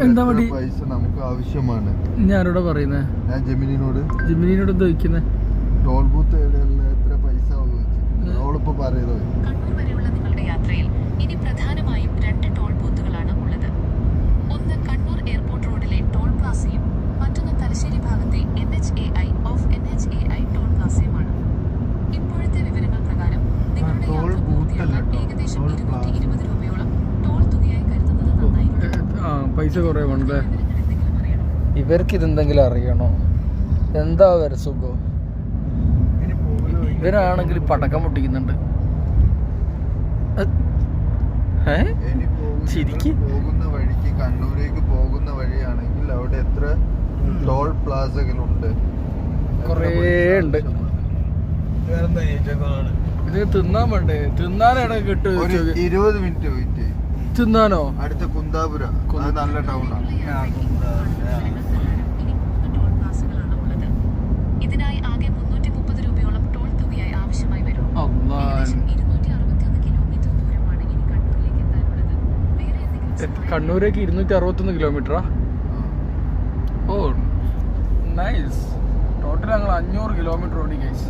എന്താ മടി? പൈസ നമുക്ക് ആവശ്യമാണ്. ഞാനോട് പറയുന്നേ, ഞാൻ ജെമിനിനോട് എന്താ ചോദിക്കുന്നേ? ടോൾ ബൂത്ത് എവിടെയുള്ള എത്ര പൈസ അവളിപ്പോ പറയുന്നത്. കണ്ണൂർ വരെയുള്ള നിങ്ങളുടെ യാത്രയിൽ ഇനി പ്രധാനമായും 2 ടോൾ ബൂത്തുകളാണ് ഉള്ളത്. ഒന്ന് കണ്ണൂർ എയർപോർട്ട് റോഡിലെ ടോൾ പ്ലാസയും മറ്റൊന്ന് തലശ്ശേരി ഭാഗത്തെ NHAI ടോൾ പ്ലാസയുമാണ്. ഇപ്പോഴത്തെ വിവരങ്ങൾ പ്രകാരം നിങ്ങളുടെ യാത്ര പൂർത്തിയാക്കാൻ ഏകദേശം 220 രൂപയോളം ടോൾ തുകയായി കരുതുന്നത് നന്നായിരിക്കും. പൈസ കുറവാണല്ലേ? ഇവർക്ക് ഇതെന്തെങ്കിലും അറിയണോ? എന്താ വരെ സുഖം? ഇവരാണെങ്കിൽ പടക്കം പൊട്ടിക്കുന്നുണ്ട്. പോകുന്ന വഴിക്ക് കണ്ണൂരേക്ക് പോകുന്ന വഴിയാണെങ്കിൽ അവിടെ എത്ര ടോൾ പ്ലാസകളുണ്ട്? കുറേ ഉണ്ട്. ഇത് തിന്നാൻ വേണ്ടേ? തിന്നാനാണ് കിട്ടു. 20 മിനിറ്റ് വെയിറ്റ്. തിന്നാനോ? അടുത്ത കുന്താപുര, അത് നല്ല ടൗണാണ്. ഇതിനായി ആകെ 330 രൂപയോളം ടോൾ തുകയായി ആവശ്യമായി വരും. ഏകദേശം 261 കിലോമീറ്റർ ദൂരമാണ് ഇനി കണ്ണൂരിലേക്ക് എത്താനുള്ളത്. വേറെ എന്തെങ്കിലും കണ്ണൂരേക്ക് 261 കിലോമീറ്ററാ? ഓ നൈസ്. ടോട്ടൽ ഞങ്ങൾ 500 കിലോമീറ്റർ ഓടി ഗൈസ്.